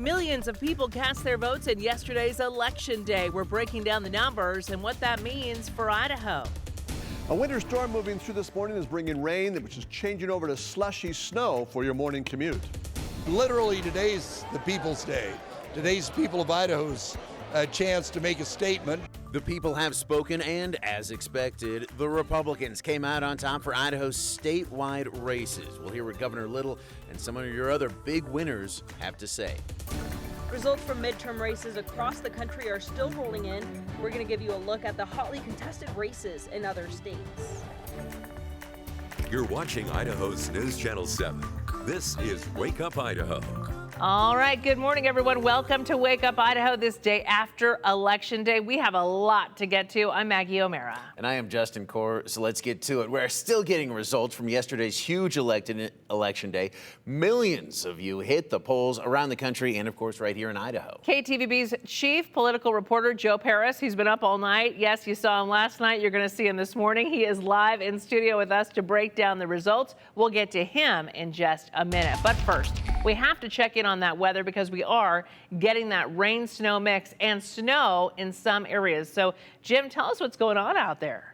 Millions of people cast their votes in yesterday's election day. We're breaking down the numbers and what that means for Idaho. A winter storm moving through this morning is bringing rain, which is changing over to slushy snow for your morning commute. Literally, today's the People's Day. Today's people of Idaho's chance to make a statement. The people have spoken, and as expected, the Republicans came out on top for Idaho's statewide races. We'll hear what Governor Little and some of your other big winners have to say. Results from midterm races across the country are still rolling in. We're going to give you a look at the hotly contested races in other states. You're watching Idaho's News Channel 7. This is Wake Up Idaho. All right, good morning, everyone. Welcome to Wake Up Idaho this day after Election Day. We have a lot to get to. I'm Maggie O'Mara. And I am Justin Core, so let's get to it. We're still getting results from yesterday's huge election day. Millions of you hit the polls around the country and, of course, right here in Idaho. KTVB's chief political reporter, Joe Paris, he's been up all night. Yes, you saw him last night. You're going to see him this morning. He is live in studio with us to break down the results. We'll get to him in just a minute. But first, we have to check in on that weather because we are getting that rain-snow mix and snow in some areas. So, Jim, tell us what's going on out there.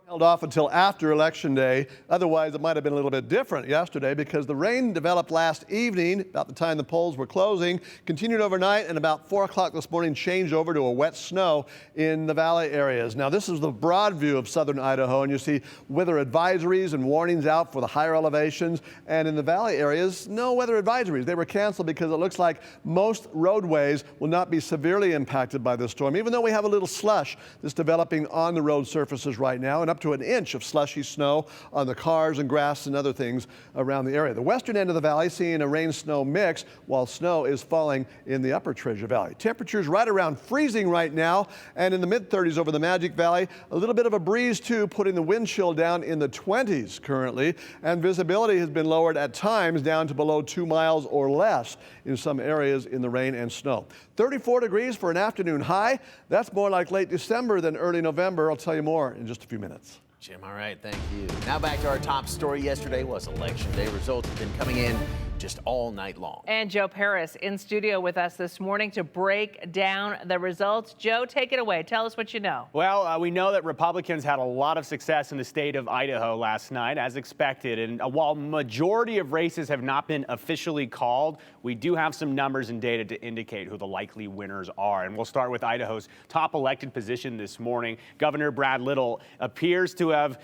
Held off until after Election Day. Otherwise, it might have been a little bit different yesterday because the rain developed last evening, about the time the polls were closing, continued overnight, and about 4 o'clock this morning changed over to a wet snow in the valley areas. Now, this is the broad view of southern Idaho, and you see weather advisories and warnings out for the higher elevations. And in the valley areas, no weather advisories. They were canceled because it looks like most roadways will not be severely impacted by this storm, even though we have a little slush that's developing on the road surfaces right now, and up to an inch of slushy snow on the cars and grass and other things around the area. The western end of the valley seeing a rain-snow mix while snow is falling in the upper Treasure Valley. Temperatures right around freezing right now and in the mid-30s over the Magic Valley. A little bit of a breeze too, putting the wind chill down in the 20s currently, and visibility has been lowered at times down to below 2 miles or less in some areas in the rain and snow. 34 degrees for an afternoon high. That's more like late December than early November. I'll tell you more in just a few minutes. Jim, all right, thank you. Now back to our top story. Yesterday was Election Day. Results have been coming in just all night long. And Joe Paris in studio with us this morning to break down the results. Joe, take it away. Tell us what you know. Well, we know that Republicans had a lot of success in the state of Idaho last night, as expected. And while majority of races have not been officially called, we do have some numbers and data to indicate who the likely winners are. And we'll start with Idaho's top elected position this morning. Governor Brad Little appears to have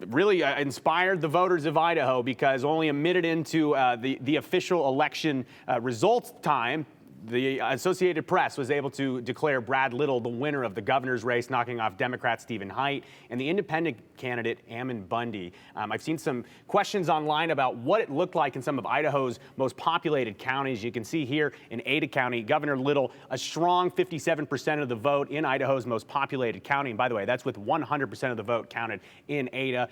really inspired the voters of Idaho because only a minute into the official election results time, the Associated Press was able to declare Brad Little the winner of the governor's race, knocking off Democrat Stephen Haidt and the independent candidate Ammon Bundy. I've seen some questions online about what it looked like in some of Idaho's most populated counties. You can see here in Ada County, Governor Little, a strong 57% of the vote in Idaho's most populated county. And by the way, that's with 100% of the vote counted in Ada.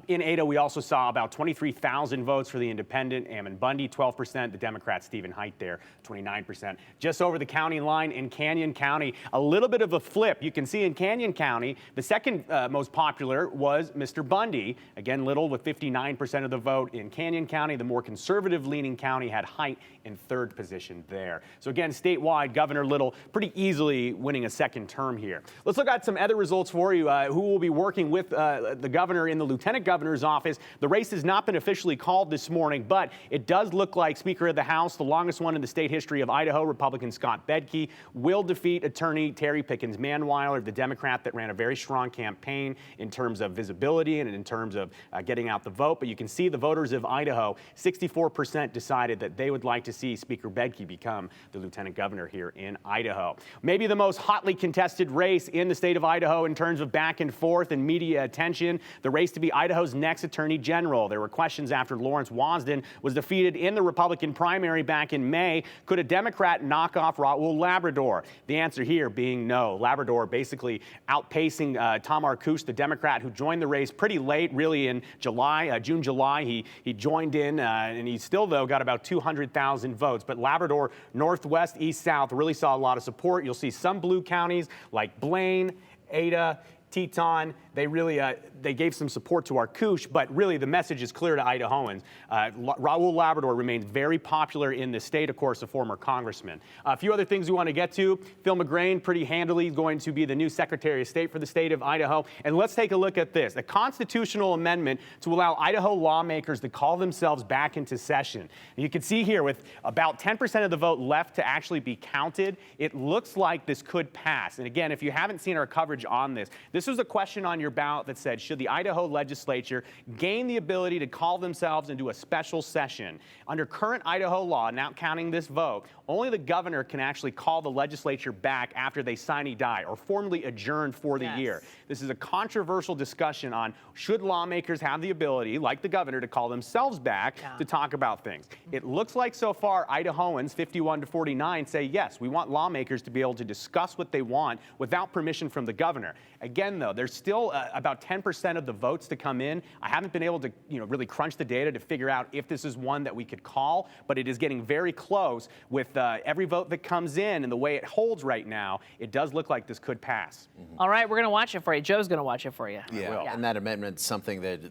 In Ada, we also saw about 23,000 votes for the independent Ammon Bundy, 12%, the Democrat Stephen Haidt there, 29%. Just over the county line in Canyon County, a little bit of a flip. You can see in Canyon County, the second most popular was Mr. Bundy. Again, Little with 59% of the vote in Canyon County. The more conservative-leaning county had Haidt in third position there. So again, statewide, Governor Little pretty easily winning a second term here. Let's look at some other results for you. Who will be working with the governor in the lieutenant governor's office? The race has not been officially called this morning, but it does look like Speaker of the House, the longest one in the state history of Idaho, Republican Scott Bedke, will defeat attorney Terry Pickens Manweiler, the Democrat that ran a very strong campaign in terms of visibility and in terms of getting out the vote. But you can see the voters of Idaho, 64% decided that they would like to see Speaker Bedke become the lieutenant governor here in Idaho. Maybe the most hotly contested race in the state of Idaho in terms of back and forth and media attention, the race to be Idaho's next attorney general. There were questions after Lawrence Wasden was defeated in the Republican primary back in May. Could a Democrat knock off Raul Labrador? The answer here being no. Labrador basically outpacing Tom Arkush, the Democrat who joined the race pretty late, really in July, June, July. He joined in and he still, though, got about 200,000 votes. But Labrador, Northwest, East, South really saw a lot of support. You'll see some blue counties like Blaine, Ada, Teton. They really they gave some support to Arcouche, but really the message is clear to Idahoans. Raul Labrador remains very popular in the state, of course, a former congressman. A few other things we want to get to. Phil McGrain pretty handily going to be the new Secretary of State for the state of Idaho. And let's take a look at this. A constitutional amendment to allow Idaho lawmakers to call themselves back into session. And you can see here with about 10% of the vote left to actually be counted, it looks like this could pass. And again, if you haven't seen our coverage on this, this was a question on your ballot that said, should the Idaho legislature gain the ability to call themselves into a special session? Under current Idaho law, not counting this vote, only the governor can actually call the legislature back after they sine die or formally adjourn for the year. This is a controversial discussion on should lawmakers have the ability, like the governor, to call themselves back to talk about things. It looks like so far Idahoans, 51-49, say yes, we want lawmakers to be able to discuss what they want without permission from the governor. Again, though, there's still about 10% of the votes to come in. I haven't been able to really crunch the data to figure out if this is one that we could call, but it is getting very close with every vote that comes in and the way it holds right now. It does look like this could pass. All right, we're going to watch it for you. Joe's going to watch it for you. Yeah, and that amendment's something that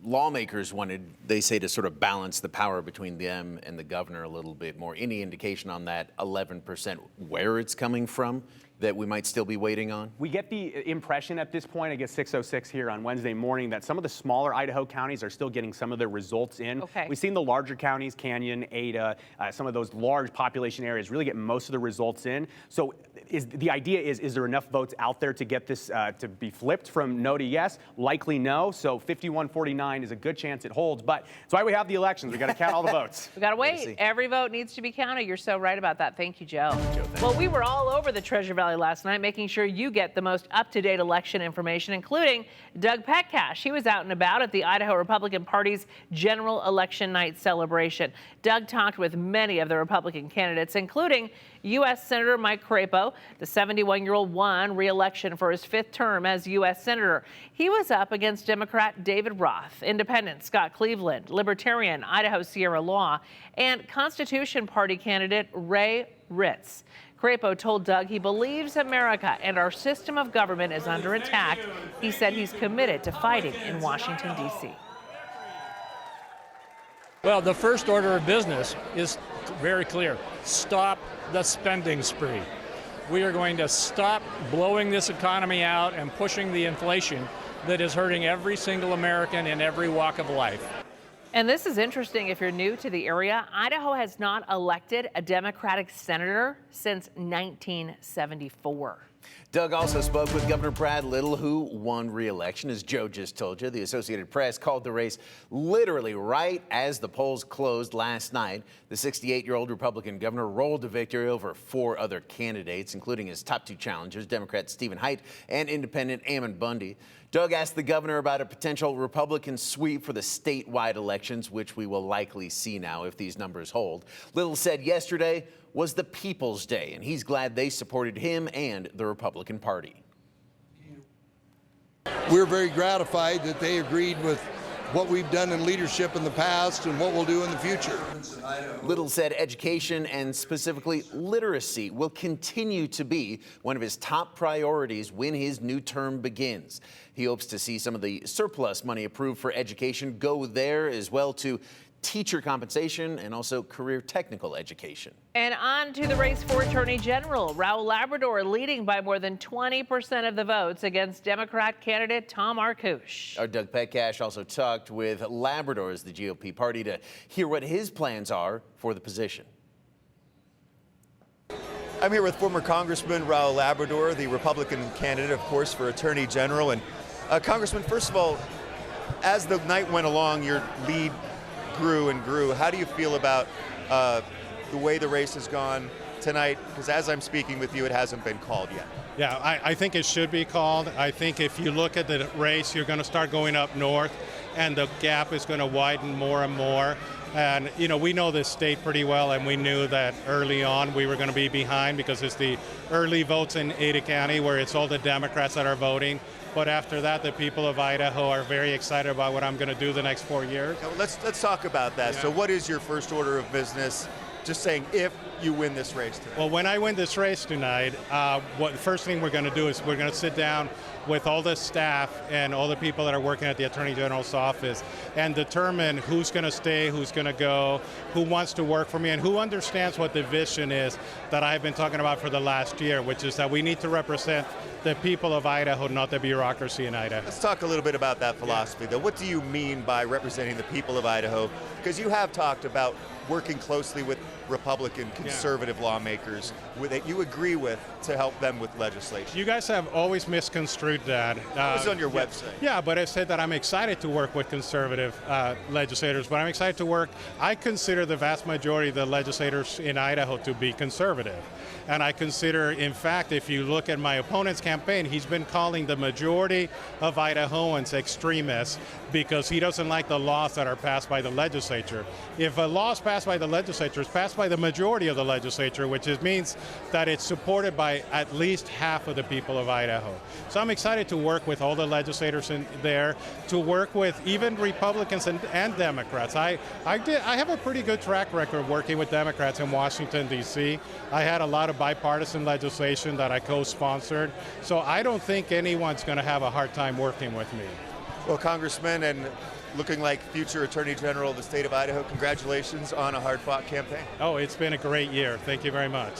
lawmakers wanted, they say, to sort of balance the power between them and the governor a little bit more. Any indication on that 11%, where it's coming from, that we might still be waiting on? We get the impression at this point, I guess 6:06 here on Wednesday morning, that some of the smaller Idaho counties are still getting some of their results in. Okay. We've seen the larger counties, Canyon, Ada, some of those large population areas really get most of the results in. So the idea is there enough votes out there to get this to be flipped from no to yes? Likely no. So 51-49 is a good chance it holds, but that's why we have the elections. We got to count all the votes. We got to wait. Every vote needs to be counted. You're so right about that. Thank you, Joe. Well, we were all over the Treasure Valley last night, making sure you get the most up-to-date election information, including Doug Petcash. He was out and about at the Idaho Republican Party's general election night celebration. Doug talked with many of the Republican candidates, including U.S. Senator Mike Crapo. The 71-year-old won re-election for his 5th term as U.S. Senator. He was up against Democrat David Roth, Independent Scott Cleveland, Libertarian Idaho Sierra Law, and Constitution Party candidate Ray Ritz. Crapo told Doug he believes America and our system of government is under attack. He said he's committed to fighting in Washington, D.C. Well, the first order of business is very clear. Stop the spending spree. We are going to stop blowing this economy out and pushing the inflation that is hurting every single American in every walk of life. And this is interesting if you're new to the area. Idaho has not elected a Democratic senator since 1974. Doug also spoke with Governor Brad Little, who won re-election. As Joe just told you, the Associated Press called the race literally right as the polls closed last night. The 68-year-old Republican governor rolled to victory over 4 other candidates, including his top 2 challengers, Democrat Stephen Haidt and Independent Ammon Bundy. Doug asked the governor about a potential Republican sweep for the statewide elections, which we will likely see now if these numbers hold. Little said yesterday was the People's Day, and he's glad they supported him and the Republican Party. We're very gratified that they agreed with what we've done in leadership in the past and what we'll do in the future. Little said education and specifically literacy will continue to be one of his top priorities when his new term begins. He hopes to see some of the surplus money approved for education go there, as well to teacher compensation and also career technical education. And on to the race for Attorney General. Raul Labrador leading by more than 20% of the votes against Democrat candidate Tom Arcouche. Our Doug Petcash also talked with Labrador as the GOP party to hear what his plans are for the position. I'm here with former Congressman Raul Labrador, the Republican candidate, of course, for Attorney General. And Congressman, first of all, as the night went along, your lead grew and grew. How do you feel about the way the race has gone tonight? Because as I'm speaking with you, it hasn't been called yet. Yeah, I think it should be called. I think if you look at the race, you're going to start going up north, and the gap is going to widen more and more. And, you know, we know this state pretty well, and we knew that early on we were going to be behind because it's the early votes in Ada County where it's all the Democrats that are voting. But after that, the people of Idaho are very excited about what I'm going to do the next 4 years. Now, let's talk about that. Yeah. So what is your first order of business Just saying, if you win this race tonight. Well, when I win this race tonight, the first thing we're going to do is we're going to sit down with all the staff and all the people that are working at the Attorney General's office and determine who's going to stay, who's going to go, who wants to work for me, and who understands what the vision is that I've been talking about for the last year, which is that we need to represent the people of Idaho, not the bureaucracy in Idaho. Let's talk a little bit about that philosophy, though. What do you mean by representing the people of Idaho? Because you have talked about working closely with Republican conservative lawmakers that you agree with to help them with legislation. You guys have always misconstrued that. It was on your website. Yeah, but I said that I'm excited to work with conservative legislators, but I'm excited to work. I consider the vast majority of the legislators in Idaho to be conservative. And I consider, in fact, if you look at my opponent's campaign, he's been calling the majority of Idahoans extremists because he doesn't like the laws that are passed by the legislature. If a law is passed by the legislature, it's passed by the majority of the legislature, which means that it's supported by at least half of the people of Idaho. So I'm excited to work with all the legislators in there, to work with even Republicans and Democrats. I have a pretty good track record working with Democrats in Washington, D.C. I had a lot of bipartisan legislation that I co-sponsored. So I don't think anyone's going to have a hard time working with me. Well, Congressman, and looking like future Attorney General of the state of Idaho, congratulations on a hard-fought campaign. Oh, it's been a great year. Thank you very much.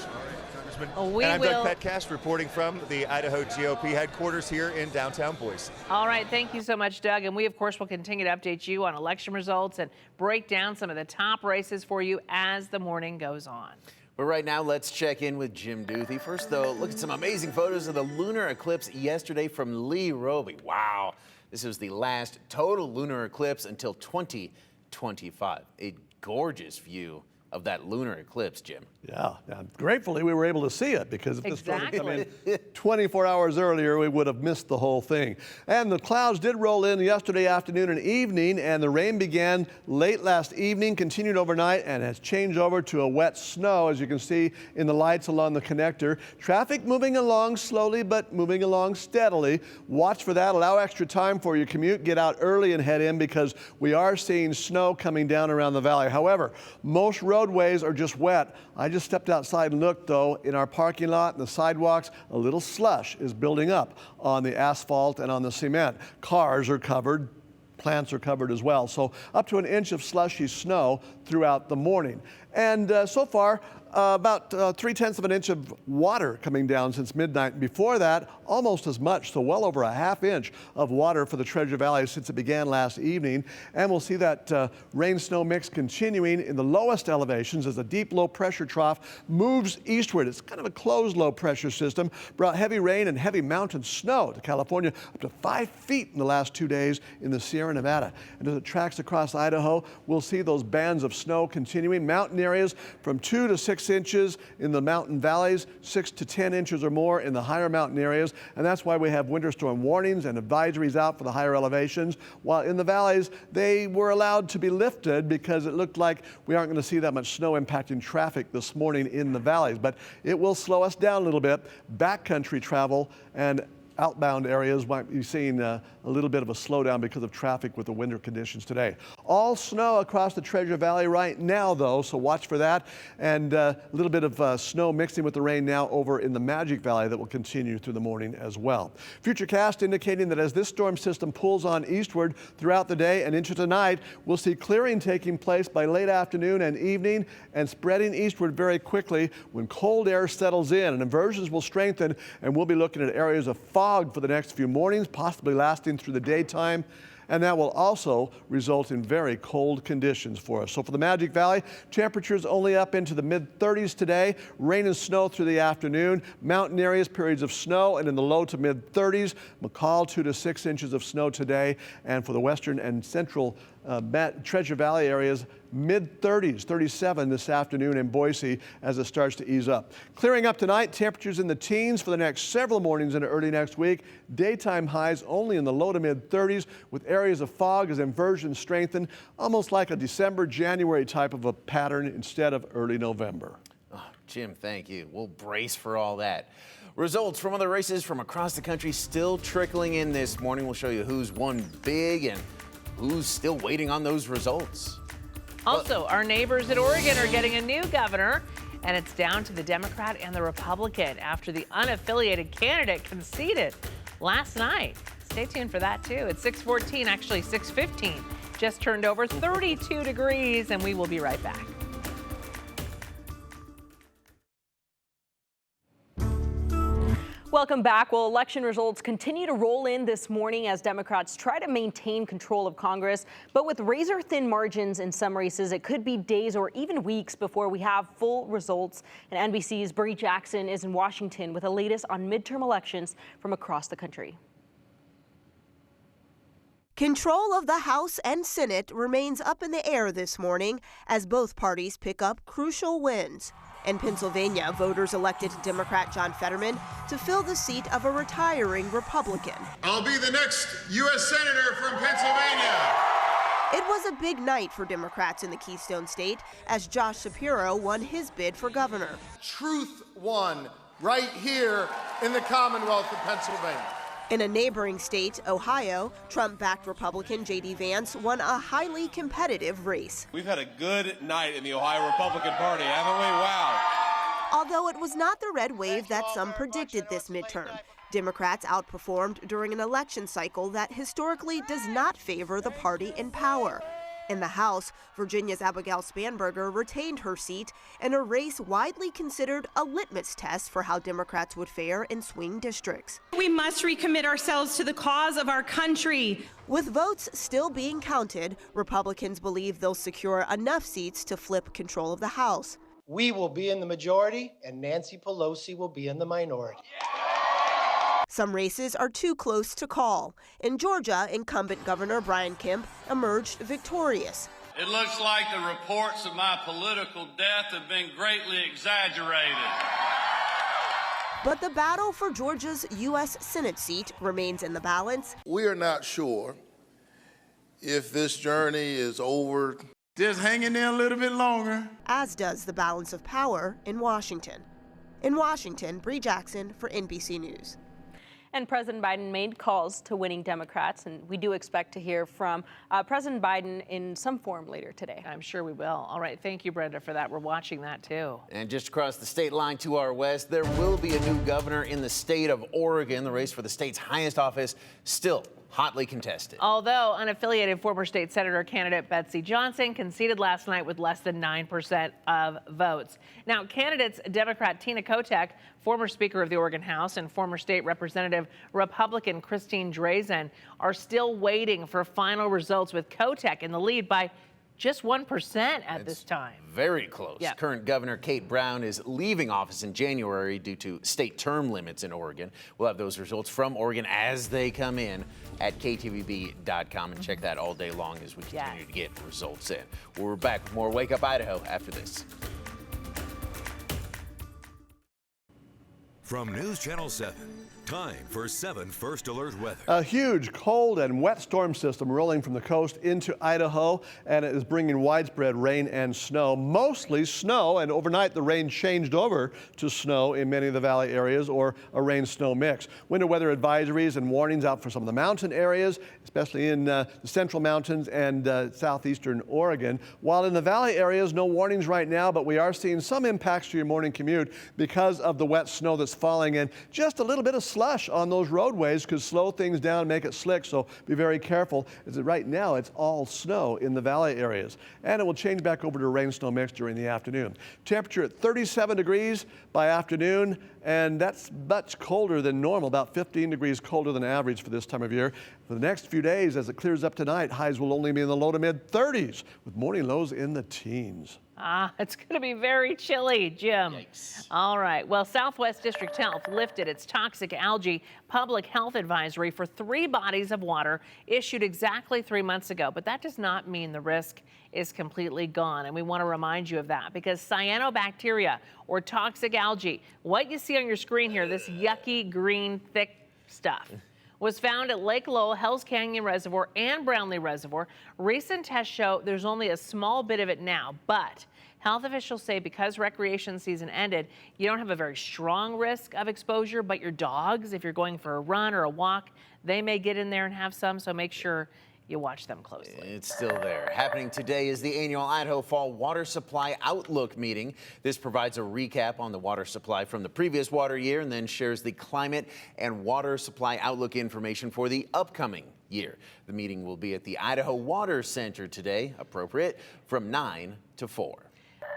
Congressman. We and I'm will... Doug Petcash reporting from the Idaho GOP headquarters here in downtown Boise. All right, thank you so much, Doug. And we, of course, will continue to update you on election results and break down some of the top races for you as the morning goes on. But right now, let's check in with Jim Duthie. First, though, look at some amazing photos of the lunar eclipse yesterday from Lee Roby. Wow. This was the last total lunar eclipse until 2025. A gorgeous view of that lunar eclipse, Jim. Yeah, gratefully we were able to see it, because if this storm had come in Exactly. 24 hours earlier, we would have missed the whole thing. And the clouds did roll in yesterday afternoon and evening, and the rain began late last evening, continued overnight, and has changed over to a wet snow, as you can see in the lights along the connector. Traffic moving along slowly, but moving along steadily. Watch for that. Allow extra time for your commute. Get out early and head in, because we are seeing snow coming down around the valley. However, most roadways are just wet. I just stepped outside and looked, though, in our parking lot and the sidewalks. A little slush is building up on the asphalt and on the cement. Cars are covered. Plants are covered as well. So up to an inch of slushy snow throughout the morning. And so far, about 3/10 of an inch of water coming down since midnight. Before that, almost as much, so well over a ½ inch of water for the Treasure Valley since it began last evening. And we'll see that rain-snow mix continuing in the lowest elevations as a deep low-pressure trough moves eastward. It's kind of a closed low-pressure system. Brought heavy rain and heavy mountain snow to California, up to 5 feet in the last 2 days in the Sierra Nevada. And as it tracks across Idaho, we'll see those bands of snow continuing. Mountain areas from 2 to 6 inches in the mountain valleys, 6 to 10 inches or more in the higher mountain areas. And that's why we have winter storm warnings and advisories out for the higher elevations. While in the valleys, they were allowed to be lifted because it looked like we aren't going to see that much snow impacting traffic this morning in the valleys. But it will slow us down a little bit. Backcountry travel and outbound areas might be seeing a little bit of a slowdown because of traffic with the winter conditions today. All snow across the Treasure Valley right now, though, so watch for that. And a little bit of snow mixing with the rain now over in the Magic Valley that will continue through the morning as well. Futurecast indicating that as this storm system pulls on eastward throughout the day and into tonight, we'll see clearing taking place by late afternoon and evening and spreading eastward very quickly when cold air settles in, and inversions will strengthen, and we'll be looking at areas of fog for the next few mornings, possibly lasting through the daytime. And that will also result in very cold conditions for us. So for the Magic Valley, temperatures only up into the mid-30s today. Rain and snow through the afternoon. Mountain areas, periods of snow, and in the low to mid-30s. McCall, 2 to 6 inches of snow today. And for the western and central Treasure Valley areas, mid-30s, 37 this afternoon in Boise as it starts to ease up. Clearing up tonight, temperatures in the teens for the next several mornings into early next week. Daytime highs only in the low to mid-30s with areas of fog as inversions strengthen, almost like a December, January type of a pattern instead of early November. Oh, Jim, thank you. We'll brace for all that. Results from other races from across the country still trickling in this morning. We'll show you who's won big and who's still waiting on those results. Also, our neighbors in Oregon are getting a new governor, and it's down to the Democrat and the Republican after the unaffiliated candidate conceded last night. Stay tuned for that, too. It's 6:14, actually 6:15. Just turned over 32 degrees, and we will be right back. Welcome back. Well, election results continue to roll in this morning as Democrats try to maintain control of Congress. But with razor-thin margins in some races, it could be days or even weeks before we have full results. And NBC's Bree Jackson is in Washington with the latest on midterm elections from across the country. Control of the House and Senate remains up in the air this morning as both parties pick up crucial wins. In Pennsylvania, voters elected Democrat John Fetterman to fill the seat of a retiring Republican. I'll be the next U.S. Senator from Pennsylvania. It was a big night for Democrats in the Keystone State as Josh Shapiro won his bid for governor. Truth won right here in the Commonwealth of Pennsylvania. In a neighboring state, Ohio, Trump-backed Republican J.D. Vance won a highly competitive race. We've had a good night in the Ohio Republican Party, haven't we? Wow. Although it was not the red wave that some predicted this midterm, Democrats outperformed during an election cycle that historically does not favor the party in power. In the House, Virginia's Abigail Spanberger retained her seat in a race widely considered a litmus test for how Democrats would fare in swing districts. We must recommit ourselves to the cause of our country. With votes still being counted, Republicans believe they'll secure enough seats to flip control of the House. We will be in the majority, and Nancy Pelosi will be in the minority. Some races are too close to call. In Georgia, incumbent Governor Brian Kemp emerged victorious. It looks like the reports of my political death have been greatly exaggerated. But the battle for Georgia's U.S. Senate seat remains in the balance. We are not sure if this journey is over. Just hang in there a little bit longer. As does the balance of power in Washington. In Washington, Bree Jackson for NBC News. And President Biden made calls to winning Democrats, and we do expect to hear from President Biden in some form later today. I'm sure we will. All right, thank you, Brenda, for that. We're watching that, too. And just across the state line to our west, there will be a new governor in the state of Oregon. The race for the state's highest office still hotly contested. Although unaffiliated former state senator candidate Betsy Johnson conceded last night with less than 9% of votes. Now, candidates Democrat Tina Kotek, former Speaker of the Oregon House, and former state representative Republican Christine Drazen are still waiting for final results, with Kotek in the lead by just 1% at this time. Very close. Yep. Current Governor Kate Brown is leaving office in January due to state term limits in Oregon. We'll have those results from Oregon as they come in at ktvb.com, and check that all day long as we continue to get results in. We're back with more Wake Up Idaho after this. From News Channel 7, time for 7 First Alert weather. A huge cold and wet storm system rolling from the coast into Idaho, and it is bringing widespread rain and snow, mostly snow, and overnight the rain changed over to snow in many of the valley areas, or a rain-snow mix. Winter weather advisories and warnings out for some of the mountain areas, especially in the central mountains and southeastern Oregon. While in the valley areas, no warnings right now, but we are seeing some impacts to your morning commute because of the wet snow that's falling, and just a little bit of slush on those roadways could slow things down and make it slick, so be very careful. As of right now, it's all snow in the valley areas, and it will change back over to a rain-snow mix during the afternoon. Temperature at 37 degrees by afternoon, and that's much colder than normal, about 15 degrees colder than average for this time of year. For the next few days, as it clears up tonight, highs will only be in the low to mid-30s, with morning lows in the teens. It's going to be very chilly, Jim. Yikes. All right. Well, Southwest District Health lifted its toxic algae public health advisory for 3 bodies of water issued exactly 3 months ago. But that does not mean the risk is completely gone. And we want to remind you of that because cyanobacteria, or toxic algae, what you see on your screen here, this yucky green thick stuff, was found at Lake Lowell, Hells Canyon Reservoir, and Brownlee Reservoir. Recent tests show there's only a small bit of it now, but health officials say because recreation season ended, you don't have a very strong risk of exposure, but your dogs, if you're going for a run or a walk, they may get in there and have some, so make sure you watch them closely. It's still there. Happening today is the annual Idaho Fall Water Supply Outlook meeting. This provides a recap on the water supply from the previous water year and then shares the climate and water supply outlook information for the upcoming year. The meeting will be at the Idaho Water Center today, appropriate, from 9 to 4.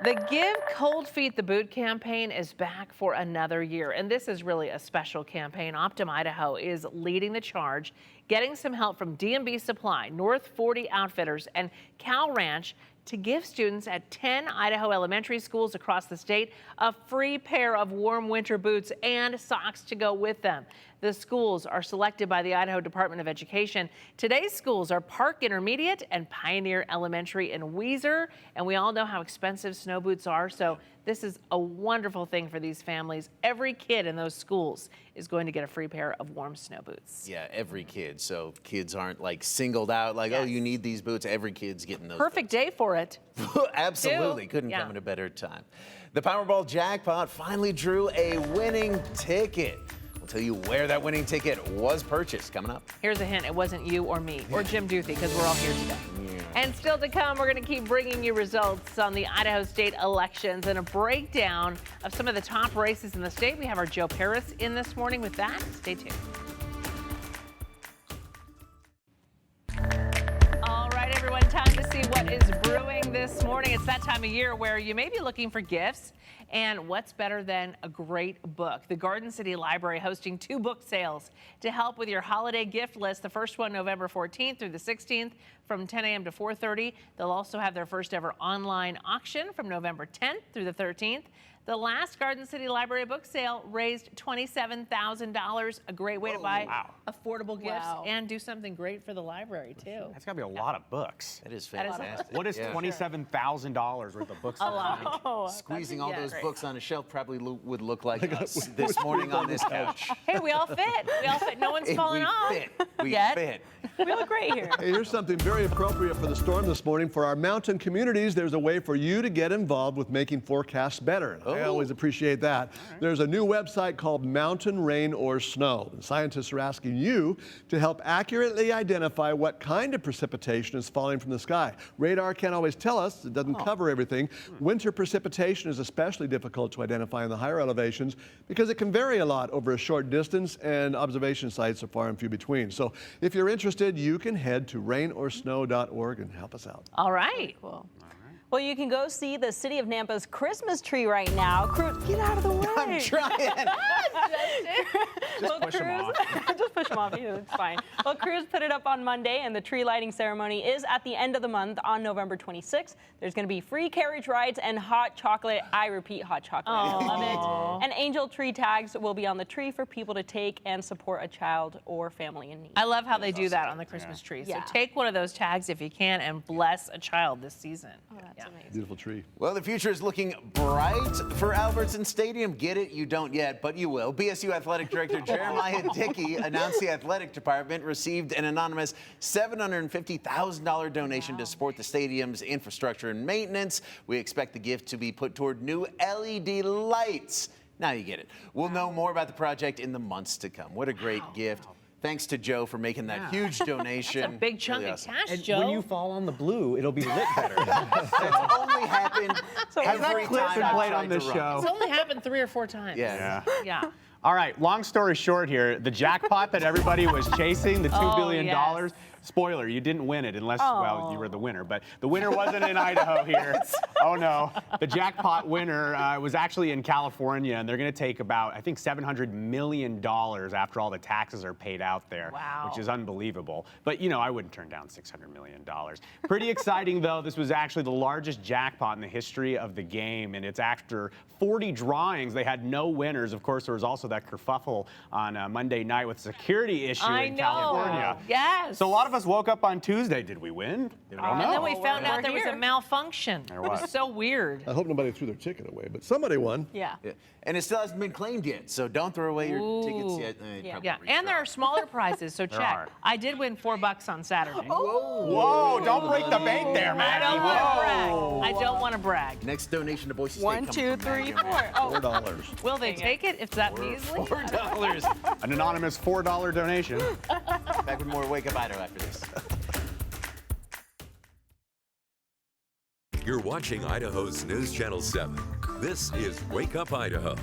The Give Cold Feet the Boot campaign is back for another year, and this is really a special campaign. Optum Idaho is leading the charge, getting some help from D&B Supply, North 40 Outfitters, and Cal Ranch to give students at 10 Idaho elementary schools across the state a free pair of warm winter boots and socks to go with them. The schools are selected by the Idaho Department of Education. Today's schools are Park Intermediate and Pioneer Elementary in Weiser, and we all know how expensive snow boots are, so this is a wonderful thing for these families. Every kid in those schools is going to get a free pair of warm snow boots. Yeah, every kid. So kids aren't like singled out like, oh, you need these boots. Every kid's getting those. Perfect day for it. Absolutely. Couldn't come at a better time. The Powerball jackpot finally drew a winning ticket. We'll tell you where that winning ticket was purchased coming up. Here's a hint. It wasn't you or me or Jim Duthie because we're all here today. And still to come, we're going to keep bringing you results on the Idaho state elections and a breakdown of some of the top races in the state. We have our Joe Paris in this morning with that. Stay tuned. All right, everyone, time to see what is brewing this morning. It's that time of year where you may be looking for gifts. And what's better than a great book? The Garden City Library hosting 2 book sales to help with your holiday gift list. The first one November 14th through the 16th from 10 a.m. to 4:30. They'll also have their first ever online auction from November 10th through the 13th. The last Garden City Library book sale raised $27,000. A great way to buy affordable gifts and do something great for the library, too. That's got to be a lot of books. That is fantastic. What is $27,000 worth of books? A lot. Squeezing all those books on a shelf probably would look like us this morning on this couch. Hey, we all fit. We all fit. No one's falling off. We fit. We look great here. Hey, here's something very appropriate for the storm this morning. For our mountain communities, there's a way for you to get involved with making forecasts better. I always appreciate that. There's a new website called Mountain Rain or Snow. And scientists are asking you to help accurately identify what kind of precipitation is falling from the sky. Radar can't always tell us. It doesn't cover everything. Winter precipitation is especially difficult to identify in the higher elevations because it can vary a lot over a short distance and observation sites are far and few between. So if you're interested, you can head to rainorsnow.org and help us out. All right. Cool. Well, you can go see the City of Nampa's Christmas tree right now. Get out of the way. I'm trying. Just push him off. Just push him off. It's fine. Well, crews put it up on Monday, and the tree lighting ceremony is at the end of the month on November 26th. There's going to be free carriage rides and hot chocolate. I repeat, hot chocolate. I love it. And angel tree tags will be on the tree for people to take and support a child or family in need. I love how they do that on the Christmas tree. So take one of those tags if you can and bless a child this season. That's amazing. Beautiful tree. Well, the future is looking bright for Albertson Stadium. Get it? You don't yet, but you will. BSU Athletic Director Jeremiah Dickey announced the athletic department received an anonymous $750,000 donation to support the stadium's infrastructure and maintenance. We expect the gift to be put toward new LED lights. Now you get it. We'll know more about the project in the months to come. What a great gift. Thanks to Joe for making that huge donation. That's a big chunk of cash, Joe. When you fall on the blue, it'll be lit better. That's only happened every time been played on this to show? It's only happened 3 or 4 times. Yeah. All right, long story short here, the jackpot that everybody was chasing, the $2 billion, spoiler, you didn't win it unless, well, you were the winner, but the winner wasn't in Idaho here. Oh no, the jackpot winner was actually in California, and they're gonna take about, I think, $700 million after all the taxes are paid out there, which is unbelievable. But you know, I wouldn't turn down $600 million. Pretty exciting though, this was actually the largest jackpot in the history of the game, and it's after 40 drawings. They had no winners. Of course, there was also that kerfuffle on Monday night with a security issue in California. Yes. So a lot of us woke up on Tuesday. Did we win? I don't know. And then we found out there was a malfunction. There was. It was so weird. I hope nobody threw their ticket away, but somebody won. Yeah. And it still hasn't been claimed yet, so don't throw away your tickets yet. Yeah, and there are smaller prizes, so check. I did win $4 on Saturday. Whoa, don't break the bank there, man. I don't want to brag. I don't want to brag. Next donation to Boise State. 1, 2, 3, 4. $4. Will they take it if it's that measly? $4. An anonymous $4 donation. Back with more Wake Up Idaho after this. You're watching Idaho's News Channel 7. This is Wake Up Idaho.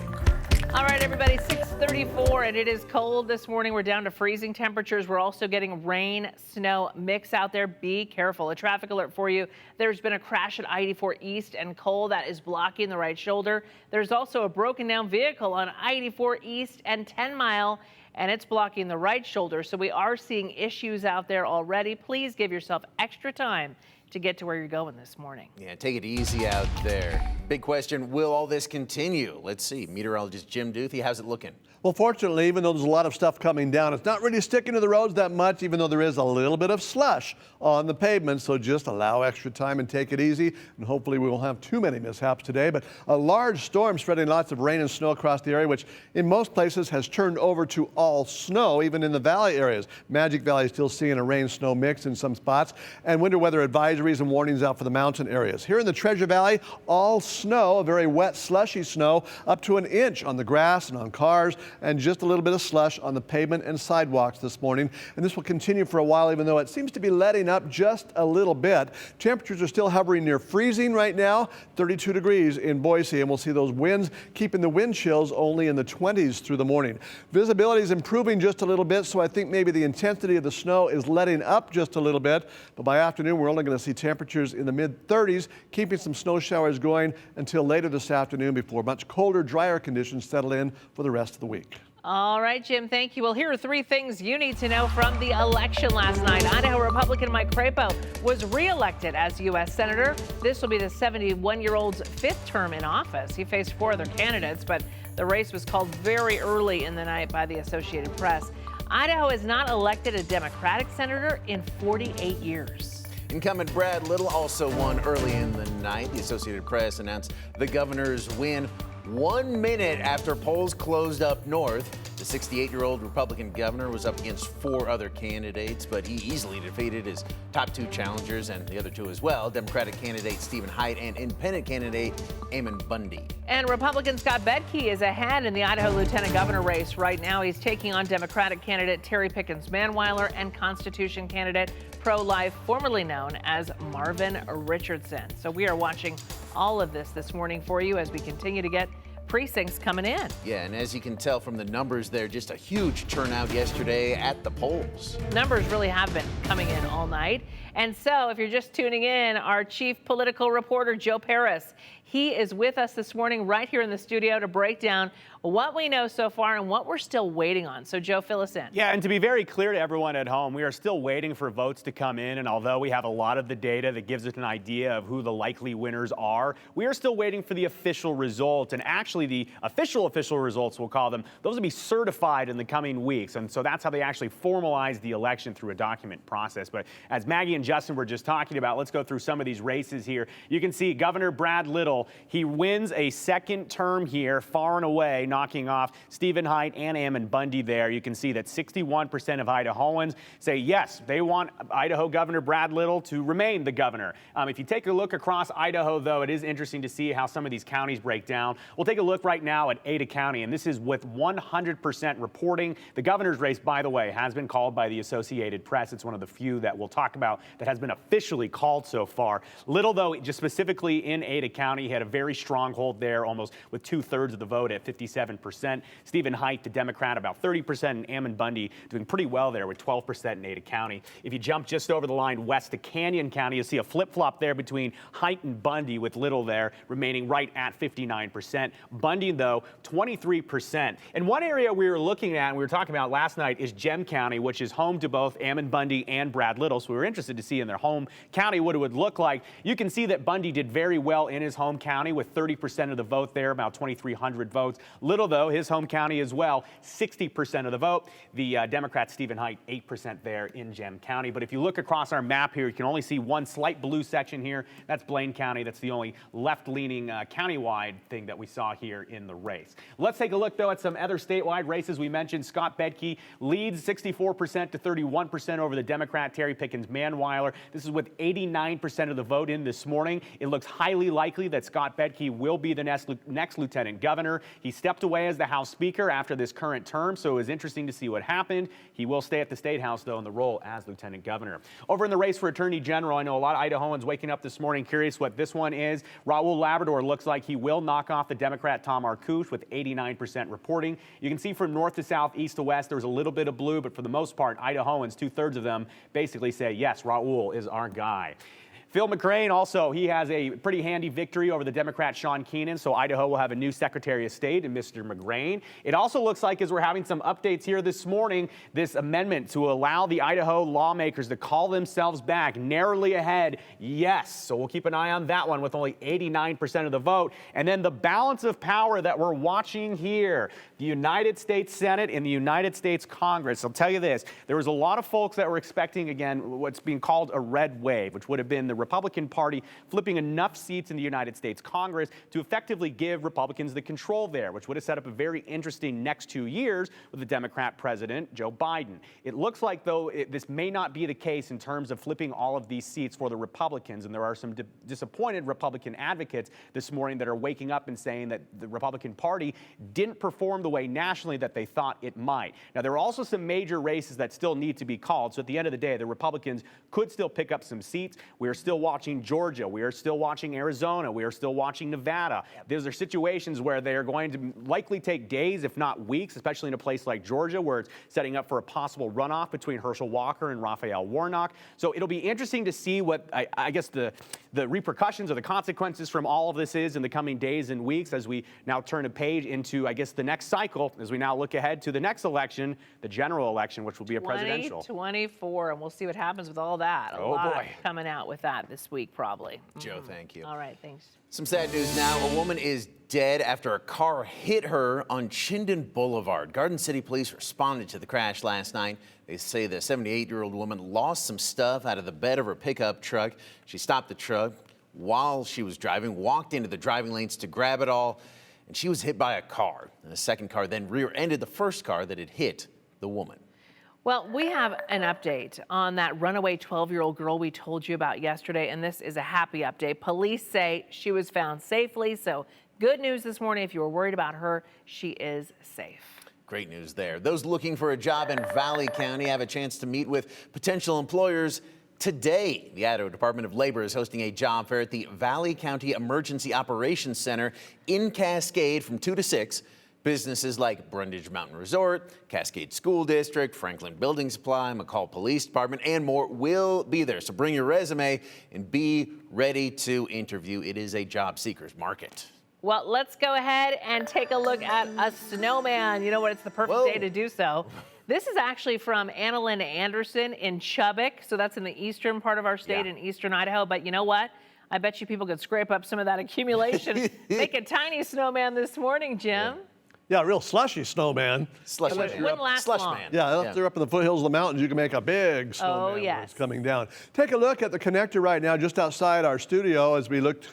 All right, everybody, 6:34, and it is cold this morning. We're down to freezing temperatures. We're also getting rain, snow mix out there. Be careful. A traffic alert for you. There's been a crash at I-84 East and Cole that is blocking the right shoulder. There's also a broken down vehicle on I-84 East and 10 Mile, and it's blocking the right shoulder. So we are seeing issues out there already. Please give yourself extra time to get to where you're going this morning. Yeah, take it easy out there. Big question, will all this continue? Let's see. Meteorologist Jim Duthie, how's it looking? Well, fortunately, even though there's a lot of stuff coming down, it's not really sticking to the roads that much, even though there is a little bit of slush on the pavement. So just allow extra time and take it easy. And hopefully we won't have too many mishaps today. But a large storm spreading lots of rain and snow across the area, which in most places has turned over to all snow, even in the valley areas. Magic Valley is still seeing a rain-snow mix in some spots, and winter weather advisories and warnings out for the mountain areas. Here in the Treasure Valley, all snow, a very wet, slushy snow, up to an inch on the grass and on cars, and just a little bit of slush on the pavement and sidewalks this morning. And this will continue for a while, even though it seems to be letting up just a little bit. Temperatures are still hovering near freezing right now, 32 degrees in Boise, and we'll see those winds keeping the wind chills only in the 20s through the morning. Visibility is improving just a little bit, so I think maybe the intensity of the snow is letting up just a little bit. But by afternoon, we're only going to see temperatures in the mid-30s, keeping some snow showers going until later this afternoon before much colder, drier conditions settle in for the rest of the week. All right, Jim, thank you. Well, here are 3 things you need to know from the election last night. Idaho Republican Mike Crapo was reelected as U.S. Senator. This will be the 71-year-old's 5th term in office. He faced 4 other candidates, but the race was called very early in the night by the Associated Press. Idaho has not elected a Democratic senator in 48 years. Incumbent Brad Little also won early in the night. The Associated Press announced the governor's win 1 minute after polls closed up north. The 68-year-old Republican governor was up against 4 other candidates, but he easily defeated his top 2 challengers and the other 2 as well, Democratic candidate Stephen Haidt and independent candidate Eamon Bundy. And Republican Scott Bedke is ahead in the Idaho lieutenant governor race. Right now, he's taking on Democratic candidate Terry Pickens Manweiler and Constitution candidate pro-life, formerly known as Marvin Richardson. So we are watching all of this morning for you as we continue to get precincts coming in. Yeah, and as you can tell from the numbers there, just a huge turnout yesterday at the polls. Numbers really have been coming in all night. And so if you're just tuning in, our chief political reporter, Joe Paris, he is with us this morning right here in the studio to break down what we know so far and what we're still waiting on. So, Joe, fill us in. Yeah, and to be very clear to everyone at home, we are still waiting for votes to come in. And although we have a lot of the data that gives us an idea of who the likely winners are, we are still waiting for the official result. And actually, the official results, we'll call them, those will be certified in the coming weeks. And so that's how they actually formalize the election through a document process. But as Maggie and Justin were just talking about, let's go through some of these races here. You can see Governor Brad Little, he wins a 2nd term here, far and away, knocking off Stephen Haidt and Eamon Bundy there. You can see that 61% of Idahoans say yes, they want Idaho Governor Brad Little to remain the governor. If you take a look across Idaho, though, it is interesting to see how some of these counties break down. We'll take a look right now at Ada County, and this is with 100% reporting. The governor's race, by the way, has been called by the Associated Press. It's one of the few that we'll talk about that has been officially called so far. Little, though, just specifically in Ada County, he had a very strong hold there, almost with 2/3 of the vote at 57%. Stephen Haidt, the Democrat, about 30%, and Eamon Bundy doing pretty well there with 12% in Ada County. If you jump just over the line west to Canyon County, you'll see a flip-flop there between Haidt and Bundy, with Little there remaining right at 59%. Bundy, though, 23%. And one area we were looking at and we were talking about last night is Gem County, which is home to both Eamon Bundy and Brad Little. So we were interested to see in their home county what it would look like. You can see that Bundy did very well in his home county with 30% of the vote there, about 2,300 votes. Little, though, his home county as well, 60% of the vote. The Democrat Stephen Haidt, 8% there in Gem County. But if you look across our map here, you can only see one slight blue section here. That's Blaine County. That's the only left-leaning countywide thing that we saw here in the race. Let's take a look, though, at some other statewide races. We mentioned Scott Bedke leads 64% to 31% over the Democrat Terry Pickens Manweiler. This is with 89% of the vote in this morning. It looks highly likely that Scott Bedke will be the next lieutenant governor. He stepped away as the House Speaker after this current term, so it was interesting to see what happened. He will stay at the State House, though, in the role as lieutenant governor. Over in the race for Attorney General, I know a lot of Idahoans waking up this morning curious what this one is. Raul Labrador looks like he will knock off the Democrat Tom Arkush with 89% reporting. You can see from north to south, east to west, there's a little bit of blue, but for the most part, Idahoans, 2/3 of them, basically say, yes, Raul is our guy. Phil McCrane also, he has a pretty handy victory over the Democrat Sean Keenan, so Idaho will have a new Secretary of State in Mr. McCrane. It also looks like, as we're having some updates here this morning, this amendment to allow the Idaho lawmakers to call themselves back narrowly ahead, yes. So we'll keep an eye on that one with only 89% of the vote. And then the balance of power that we're watching here, the United States Senate and the United States Congress. I'll tell you this, there was a lot of folks that were expecting, again, what's being called a red wave, which would have been the Republican Party flipping enough seats in the United States Congress to effectively give Republicans the control there, which would have set up a very interesting next 2 years with the Democrat president, Joe Biden. It looks like, though, this may not be the case in terms of flipping all of these seats for the Republicans, and there are some disappointed Republican advocates this morning that are waking up and saying that the Republican Party didn't perform the way nationally that they thought it might. Now, there are also some major races that still need to be called, so at the end of the day, the Republicans could still pick up some seats. We are still watching Georgia. We are still watching Arizona. We are still watching Nevada. Those are situations where they are going to likely take days, if not weeks, especially in a place like Georgia, where it's setting up for a possible runoff between Herschel Walker and Raphael Warnock. So it'll be interesting to see what, I guess, the repercussions or the consequences from all of this is in the coming days and weeks as we now turn a page into, I guess, the next cycle, as we now look ahead to the next election, the general election, which will be a presidential. 2024, and we'll see what happens with all that. Oh, boy. Coming out with that this week, probably. Joe, thank you. All right, thanks. Some sad news now. A woman is dead after a car hit her on Chinden Boulevard. Garden City police responded to the crash last night. They say the 78-year-old woman lost some stuff out of the bed of her pickup truck. She stopped the truck while she was driving, walked into the driving lanes to grab it all, and she was hit by a car. And a second car then rear-ended the first car that had hit the woman. Well, we have an update on that runaway 12-year-old girl we told you about yesterday, and this is a happy update. Police say she was found safely, so good news this morning. If you were worried about her, she is safe. Great news there. Those looking for a job in Valley County have a chance to meet with potential employers today. The Idaho Department of Labor is hosting a job fair at the Valley County Emergency Operations Center in Cascade from 2 to 6. Businesses like Brundage Mountain Resort, Cascade School District, Franklin Building Supply, McCall Police Department, and more will be there. So bring your resume and be ready to interview. It is a job seekers market. Well, let's go ahead and take a look at a snowman. You know what? It's the perfect day to do so. This is actually from Annalyn Anderson in Chubbuck. So that's in the eastern part of our state in eastern Idaho. But you know what? I bet you people could scrape up some of that accumulation. Make a tiny snowman this morning, Jim. Yeah, a real slushy snowman. Slush man. Wouldn't last long. Man. Yeah, if they're up in the foothills of the mountains, you can make a big snowman when it's coming down. Take a look at the connector right now just outside our studio as we look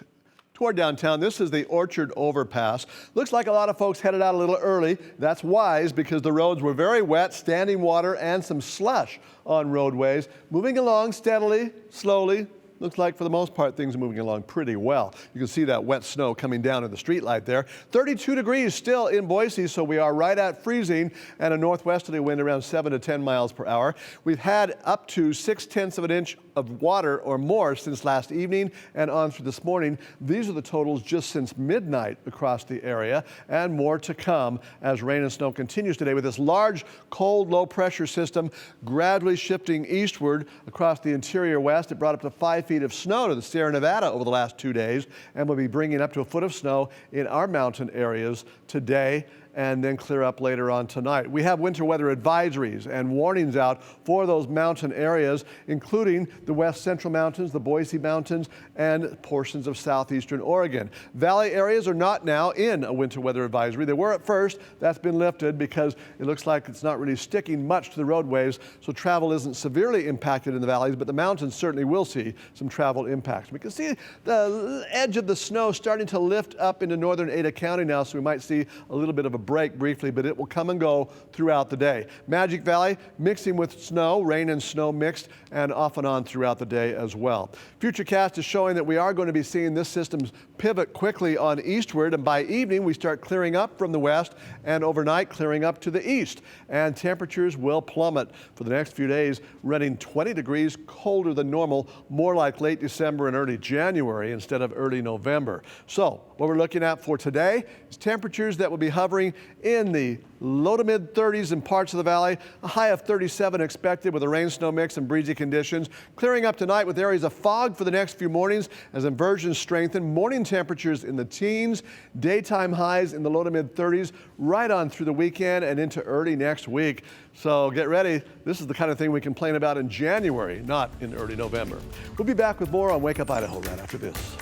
toward downtown. This is the Orchard Overpass. Looks like a lot of folks headed out a little early. That's wise because the roads were very wet, standing water, and some slush on roadways. Moving along steadily, slowly. Looks like, for the most part, things are moving along pretty well. You can see that wet snow coming down in the street light there. 32 degrees still in Boise, so we are right at freezing, and a northwesterly wind around 7 to 10 miles per hour. We've had up to 6/10 of an inch of water or more since last evening and on through this morning. These are the totals just since midnight across the area, and more to come as rain and snow continues today with this large, cold, low-pressure system gradually shifting eastward across the interior west. It brought up to 5 feet of snow to the Sierra Nevada over the last 2 days, and will be bringing up to a foot of snow in our mountain areas today and then clear up later on tonight. We have winter weather advisories and warnings out for those mountain areas, including the west central mountains, the Boise Mountains, and portions of southeastern Oregon. Valley areas are not now in a winter weather advisory. They were at first. That's been lifted because it looks like it's not really sticking much to the roadways, so travel isn't severely impacted in the valleys, but the mountains certainly will see some travel impacts. We can see the edge of the snow starting to lift up into northern Ada County now, so we might see a little bit of a break briefly, but it will come and go throughout the day. Magic Valley mixing with snow, rain and snow mixed, and off and on throughout the day as well. Futurecast is showing that we are going to be seeing this system pivot quickly on eastward, and by evening we start clearing up from the west and overnight clearing up to the east. And temperatures will plummet for the next few days, running 20 degrees colder than normal, more like late December and early January instead of early November. So what we're looking at for today is temperatures that will be hovering in the low to mid 30s in parts of the valley, a high of 37 expected with a rain snow mix and breezy conditions. Clearing up tonight with areas of fog for the next few mornings as inversions strengthen. Morning temperatures in the teens, daytime highs in the low to mid 30s right on through the weekend and into early next week. So get ready. This is the kind of thing we complain about in January, not in early November. We'll be back with more on Wake Up Idaho right after this.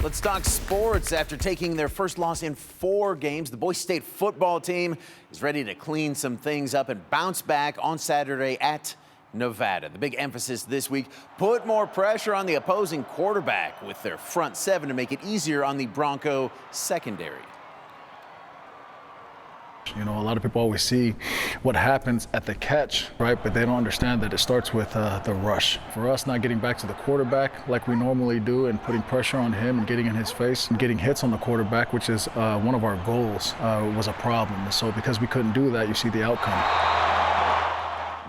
Let's talk sports. After taking their first loss in 4 games, the Boise State football team is ready to clean some things up and bounce back on Saturday at Nevada. The big emphasis this week, put more pressure on the opposing quarterback with their front 7 to make it easier on the Bronco secondary. You know, a lot of people always see what happens at the catch, right? But they don't understand that it starts with the rush. For us, not getting back to the quarterback like we normally do and putting pressure on him and getting in his face and getting hits on the quarterback, which is one of our goals, was a problem. And so because we couldn't do that, you see the outcome.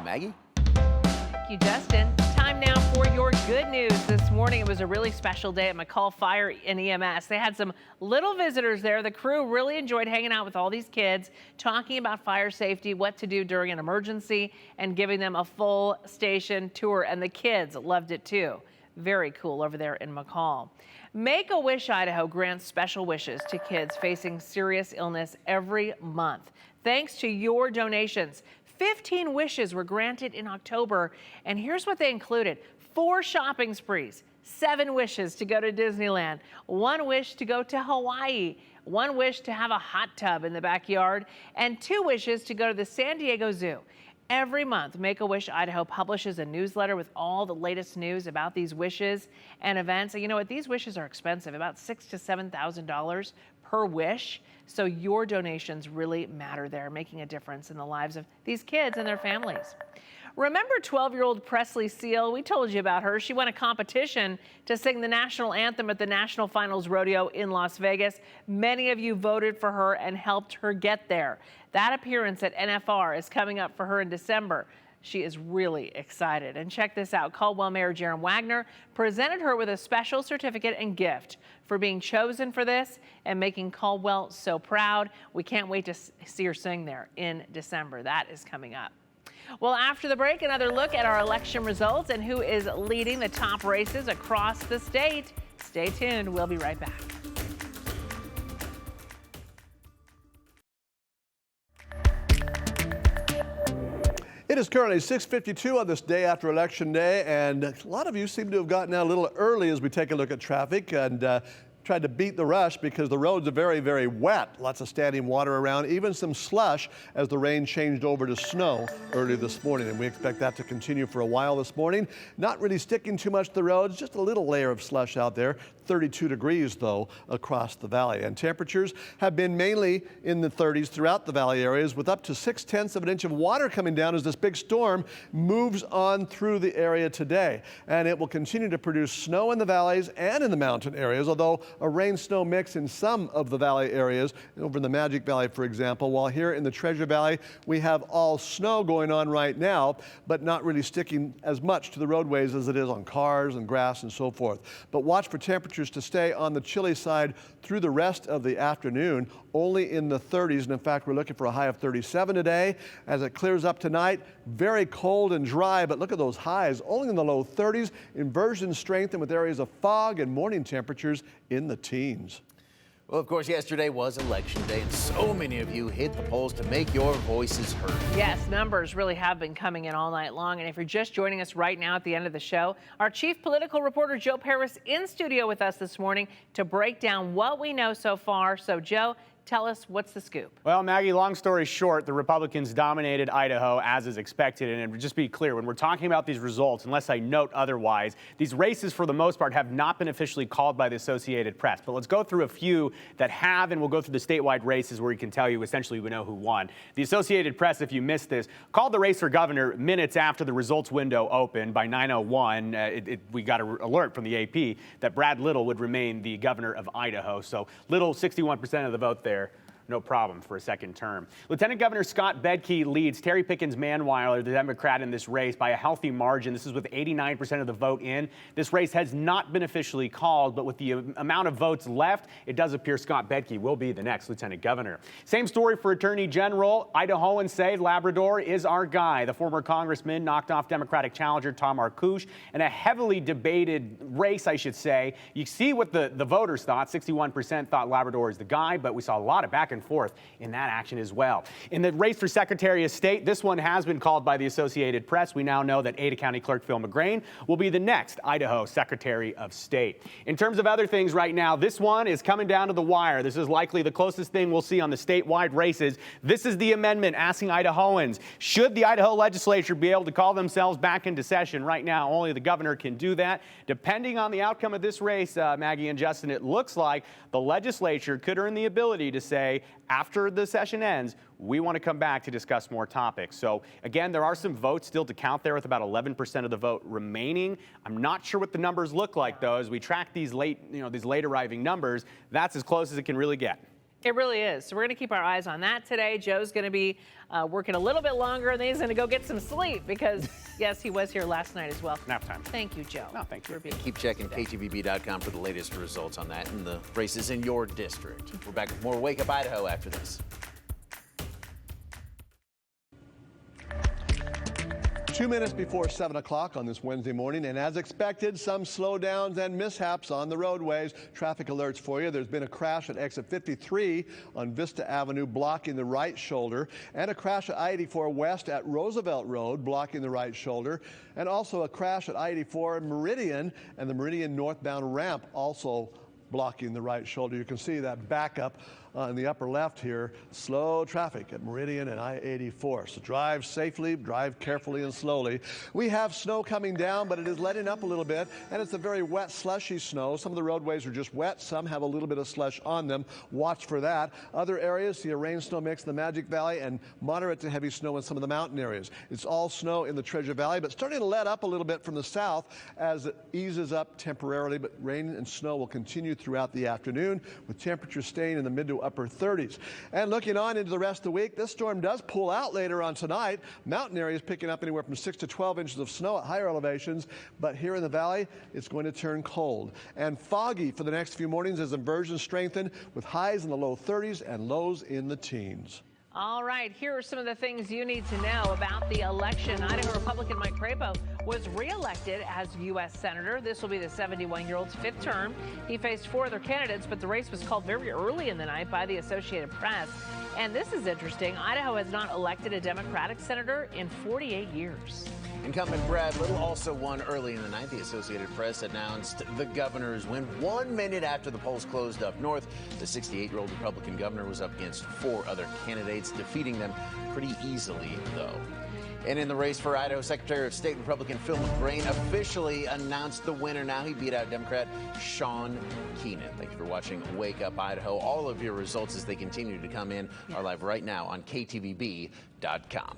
Maggie? Thank you, Justin. Time now for your good news. This morning, it was a really special day at McCall Fire and EMS. They had some little visitors there. The crew really enjoyed hanging out with all these kids, talking about fire safety, what to do during an emergency, and giving them a full station tour. And the kids loved it too. Very cool over there in McCall. Make-A-Wish Idaho grants special wishes to kids facing serious illness every month. Thanks to your donations, 15 wishes were granted in October, and here's what they included: 4 shopping sprees, 7 wishes to go to Disneyland, 1 wish to go to Hawaii, 1 wish to have a hot tub in the backyard, and 2 wishes to go to the San Diego Zoo. Every month, Make-A-Wish Idaho publishes a newsletter with all the latest news about these wishes and events. And you know what? These wishes are expensive, about $6,000 to $7,000 per wish. So your donations really matter there, making a difference in the lives of these kids and their families. Remember 12-year-old Presley Seal? We told you about her. She won a competition to sing the national anthem at the National Finals Rodeo in Las Vegas. Many of you voted for her and helped her get there. That appearance at NFR is coming up for her in December. She is really excited. And check this out. Caldwell Mayor Jaron Wagner presented her with a special certificate and gift for being chosen for this and making Caldwell so proud. We can't wait to see her sing there in December. That is coming up. Well, after the break, another look at our election results and who is leading the top races across the state. Stay tuned. We'll be right back. It is currently 6:52 on this day after Election Day, and a lot of you seem to have gotten out a little early as we take a look at traffic and tried to beat the rush because the roads are very, very wet. Lots of standing water around, even some slush as the rain changed over to snow early this morning. And we expect that to continue for a while this morning. Not really sticking too much to the roads, just a little layer of slush out there. 32 degrees though across the valley. And temperatures have been mainly in the 30s throughout the valley areas, with up to 6/10 of an inch of water coming down as this big storm moves on through the area today. And it will continue to produce snow in the valleys and in the mountain areas, although a rain-snow mix in some of the valley areas, over in the Magic Valley, for example, while here in the Treasure Valley, we have all snow going on right now, but not really sticking as much to the roadways as it is on cars and grass and so forth. But watch for temperatures to stay on the chilly side through the rest of the afternoon, only in the 30s. And in fact, we're looking for a high of 37 today. As it clears up tonight, very cold and dry, but look at those highs, only in the low 30s. Inversions strengthen with areas of fog and morning temperatures in the teens. Well, of course, yesterday was Election Day, and so many of you hit the polls to make your voices heard. Yes, numbers really have been coming in all night long. And if you're just joining us right now at the end of the show, our chief political reporter, Joe Paris, in studio with us this morning to break down what we know so far. So, Joe, Tell us, what's the scoop? Well, Maggie, long story short, the Republicans dominated Idaho as is expected. And just be clear, when we're talking about these results, unless I note otherwise, these races for the most part have not been officially called by the Associated Press. But let's go through a few that have, and we'll go through the statewide races where we can tell you essentially we know who won. The Associated Press, if you missed this, called the race for governor minutes after the results window opened by 9:01. We got an alert from the AP that Brad Little would remain the governor of Idaho. So Little, 61% of the vote there. No problem for a second term. Lieutenant Governor Scott Bedke leads Terry Pickens Manweiler, the Democrat, in this race by a healthy margin. This is with 89% of the vote in. This race has not been officially called, but with the amount of votes left, it does appear Scott Bedke will be the next lieutenant governor. Same story for Attorney General. Idahoans say Labrador is our guy. The former congressman knocked off Democratic challenger Tom Arkush in a heavily debated race, I should say. You see what the voters thought. 61% thought Labrador is the guy, but we saw a lot of back and forth in that action as well. In the race for Secretary of State, this one has been called by the Associated Press. We now know that Ada County Clerk Phil McGrain will be the next Idaho Secretary of State. In terms of other things right now, this one is coming down to the wire. This is likely the closest thing we'll see on the statewide races. This is the amendment asking Idahoans, should the Idaho legislature be able to call themselves back into session? Right now, only the governor can do that. Depending on the outcome of this race, Maggie and Justin, it looks like the legislature could earn the ability to say, after the session ends, we want to come back to discuss more topics. So again, there are some votes still to count there with about 11% of the vote remaining. I'm not sure what the numbers look like though. As we track these late arriving numbers, that's as close as it can really get. It really is. So we're going to keep our eyes on that today. Joe's going to be working a little bit longer, and then he's going to go get some sleep because, yes, he was here last night as well. Nap time. Thank you, Joe. No, thank you. Keep checking KTVB.com for the latest results on that and the races in your district. We're back with more Wake Up Idaho after this. 2 minutes before 7 o'clock on this Wednesday morning, and as expected, some slowdowns and mishaps on the roadways. Traffic alerts for you. There's been a crash at exit 53 on Vista Avenue, blocking the right shoulder, and a crash at I-84 West at Roosevelt Road, blocking the right shoulder, and also a crash at I-84 Meridian and the Meridian northbound ramp, also blocking the right shoulder. You can see that backup in the upper left here. Slow traffic at Meridian and I-84. So drive safely, drive carefully and slowly. We have snow coming down, but it is letting up a little bit, and it's a very wet, slushy snow. Some of the roadways are just wet. Some have a little bit of slush on them. Watch for that. Other areas see a rain-snow mix in the Magic Valley and moderate to heavy snow in some of the mountain areas. It's all snow in the Treasure Valley, but starting to let up a little bit from the south as it eases up temporarily, but rain and snow will continue throughout the afternoon, with temperatures staying in the mid to upper 30s. And looking on into the rest of the week, this storm does pull out later on tonight. Mountain areas picking up anywhere from 6 to 12 inches of snow at higher elevations, but here in the valley, it's going to turn cold and foggy for the next few mornings as inversions strengthen, with highs in the low 30s and lows in the teens. All right, here are some of the things you need to know about the election. Idaho Republican Mike Crapo was reelected as U.S. Senator. This will be the 71-year-old's fifth term. He faced four other candidates, but the race was called very early in the night by the Associated Press. And this is interesting. Idaho has not elected a Democratic senator in 48 years. Incumbent Brad Little also won early in the night. The Associated Press announced the governor's win 1 minute after the polls closed up north. The 68-year-old Republican governor was up against four other candidates, defeating them pretty easily, though. And in the race for Idaho, Secretary of State Republican Phil McGrain officially announced the winner. Now he beat out Democrat Sean Keenan. Thank you for watching Wake Up Idaho. All of your results as they continue to come in are live right now on KTVB.com.